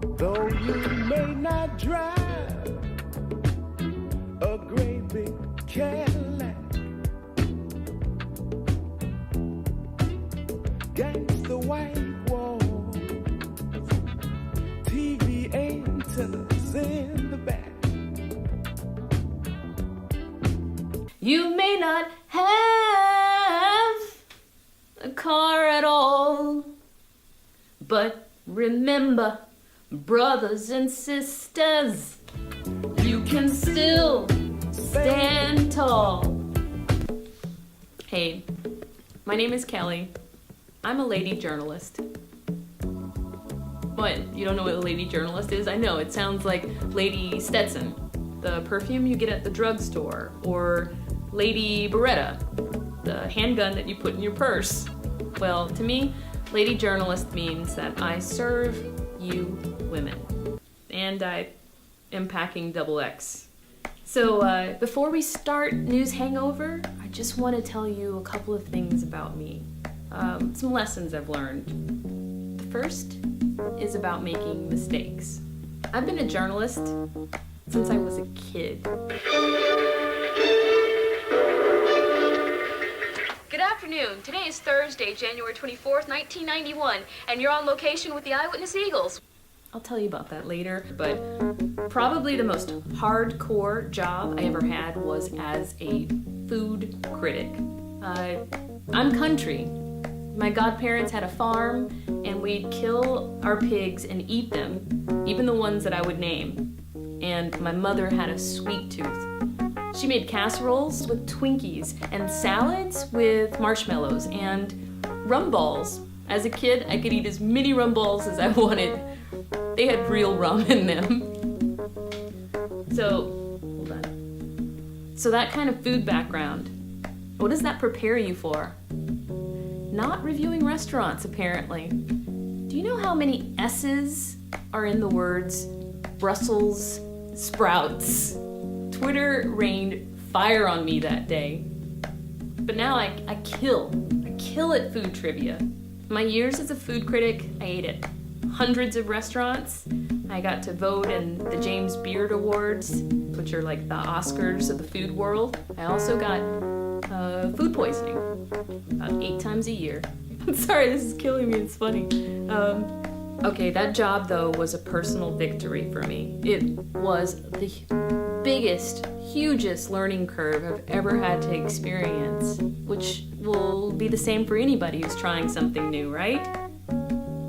Though you may not drive a great big Cadillac, gangsta white walls, TV antennas in the back. You may not have a car at all, but remember, brothers and sisters, you can still stand tall. Hey, my name is Kelly. I'm a lady journalist. What, you don't know what a lady journalist is? I know, it sounds like Lady Stetson, the perfume you get at the drugstore, or Lady Beretta, the handgun that you put in your purse. Well, to me, lady journalist means that I serve you women. And I am packing XX. So before we start News Hangover, I just want to tell you a couple of things about me. Some lessons I've learned. The first is about making mistakes. I've been a journalist since I was a kid. Good afternoon. Today is Thursday, January 24th, 1991, and you're on location with the Eyewitness Eagles. I'll tell you about that later, but probably the most hardcore job I ever had was as a food critic. I'm country. My godparents had a farm, and we'd kill our pigs and eat them, even the ones that I would name. And my mother had a sweet tooth. She made casseroles with Twinkies and salads with marshmallows and rum balls. As a kid, I could eat as many rum balls as I wanted. They had real rum in them. So, hold on. So that kind of food background, what does that prepare you for? Not reviewing restaurants, apparently. Do you know how many S's are in the words Brussels sprouts? Twitter rained fire on me that day. But now I kill at food trivia. My years as a food critic, I ate at hundreds of restaurants. I got to vote in the James Beard Awards, which are like the Oscars of the food world. I also got food poisoning about 8 times a year. I'm sorry, this is killing me, it's funny. Okay, that job though was a personal victory for me. It was the biggest, hugest learning curve I've ever had to experience, which will be the same for anybody who's trying something new, right?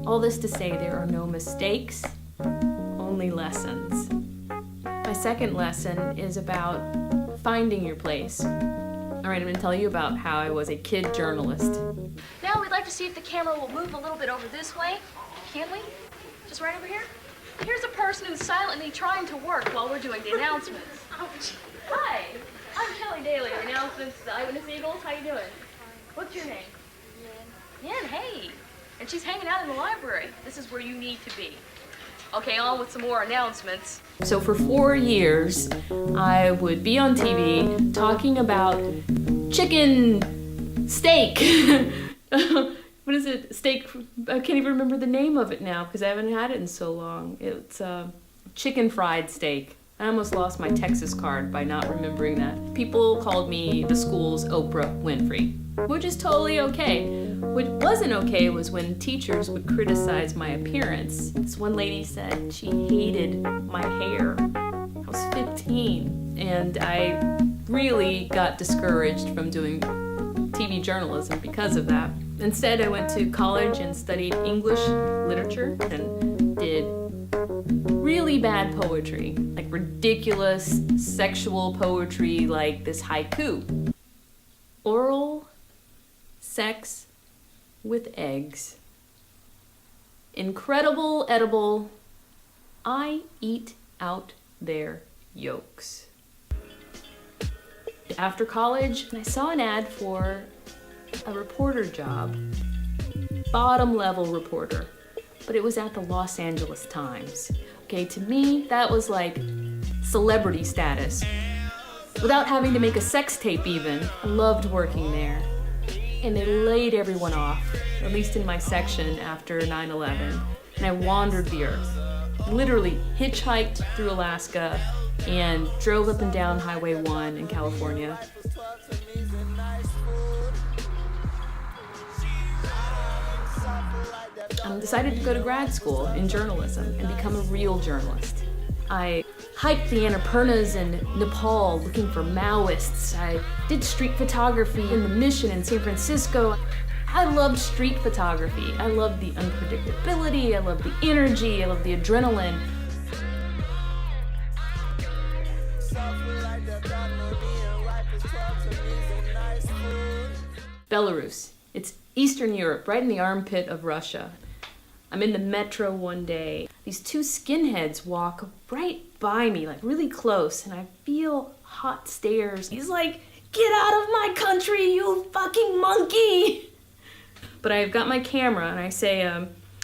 All this to say there are no mistakes, only lessons. My second lesson is about finding your place. All right, I'm gonna tell you about how I was a kid journalist. Now we'd like to see if the camera will move a little bit over this way. Can we? Just right over here? Here's a person who's silently trying to work while we're doing the announcements. Hi, I'm Keli Dailey, the announcements of the Eyewitness Eagles. How you doing? What's your name? Yen, hey. And she's hanging out in the library. This is where you need to be. Okay, on with some more announcements. So for 4 years, I would be on TV talking about chicken steak. What is it? Steak, I can't even remember the name of it now because I haven't had it in so long. It's chicken fried steak. I almost lost my Texas card by not remembering that. People called me the school's Oprah Winfrey, which is totally okay. What wasn't okay was when teachers would criticize my appearance. This one lady said she hated my hair. I was 15, and I really got discouraged from doing TV journalism because of that. Instead, I went to college and studied English literature and did really bad poetry, like ridiculous sexual poetry like this haiku. Oral sex with eggs. Incredible edible. I eat out their yolks. After college, I saw an ad for a reporter job, bottom level reporter, but it was at the Los Angeles Times. Okay, to me, that was like celebrity status. Without having to make a sex tape even, I loved working there. And they laid everyone off, at least in my section after 9/11, and I wandered the earth. Literally hitchhiked through Alaska and drove up and down Highway 1 in California. I decided to go to grad school in journalism and become a real journalist. I hiked the Annapurnas in Nepal looking for Maoists. I did street photography in the Mission in San Francisco. I loved street photography. I loved the unpredictability, I loved the energy, I loved the adrenaline. Belarus. It's Eastern Europe, right in the armpit of Russia. I'm in the metro one day. These two skinheads walk right by me, like really close, and I feel hot stares. He's like, "Get out of my country, you fucking monkey!" But I've got my camera, and I say,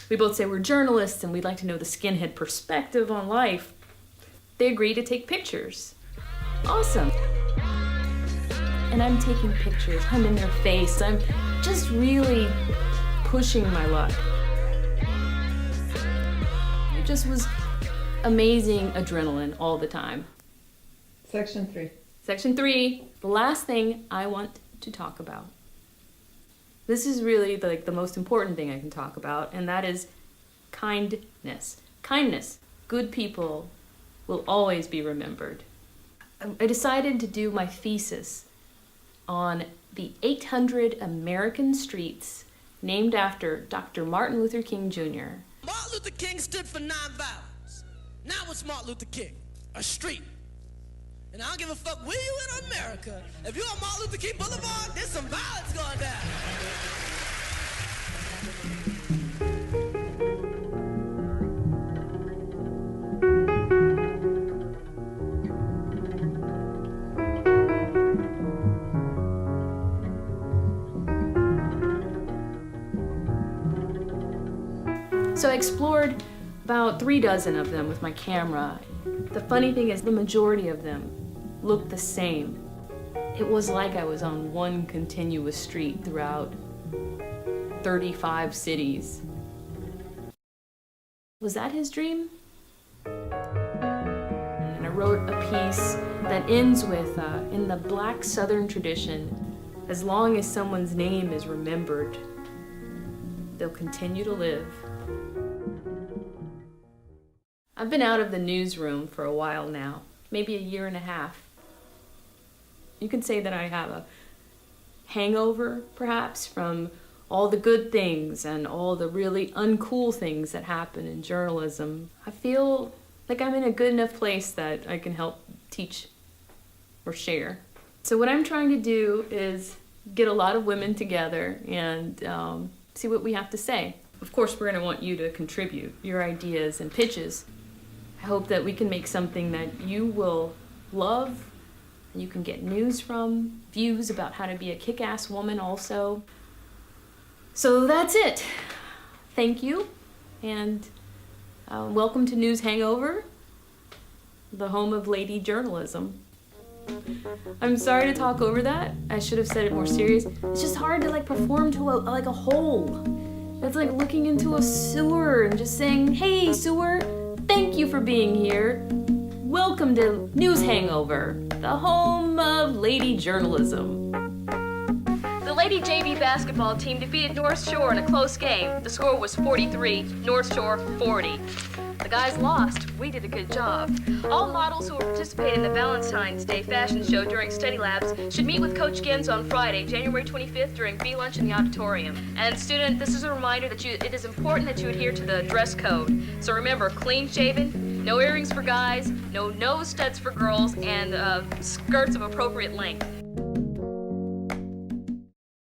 we both say we're journalists, and we'd like to know the skinhead perspective on life. They agree to take pictures. Awesome. And I'm taking pictures. I'm in their face. I'm just really pushing my luck. It just was amazing adrenaline all the time. Section 3. Section 3, the last thing I want to talk about. This is really the most important thing I can talk about, and that is kindness. Kindness. Good people will always be remembered. I decided to do my thesis on the 800 American streets named after Dr. Martin Luther King Jr. Martin Luther King stood for nonviolence. Now what's Martin Luther King? A street. And I don't give a fuck where you in America. If you're on Martin Luther King Boulevard, there's some violence going down. So I explored about 3 dozen of them with my camera. The funny thing is the majority of them looked the same. It was like I was on one continuous street throughout 35 cities. Was that his dream? And I wrote a piece that ends with, in the Black Southern tradition, as long as someone's name is remembered, they'll continue to live. I've been out of the newsroom for a while now, maybe a year and a half. You can say that I have a hangover, perhaps, from all the good things and all the really uncool things that happen in journalism. I feel like I'm in a good enough place that I can help teach or share. So what I'm trying to do is get a lot of women together and see what we have to say. Of course, we're going to want you to contribute your ideas and pitches. I hope that we can make something that you will love and you can get news from, views about how to be a kick-ass woman also. So that's it. Thank you, and welcome to News Hangover, the home of lady journalism. I'm sorry to talk over that. I should have said it more serious. It's just hard to perform to a hole. It's like looking into a sewer and just saying, "Hey, sewer, thank you for being here. Welcome to News Hangover, the home of lady journalism." The Lady JV basketball team defeated North Shore in a close game. The score was 43, North Shore 40. The guys lost. We did a good job. All models who will participate in the Valentine's Day fashion show during study labs should meet with Coach Gens on Friday, January 25th during B-Lunch in the auditorium. And student, this is a reminder that it is important that you adhere to the dress code. So remember, clean shaven, no earrings for guys, no nose studs for girls, and skirts of appropriate length.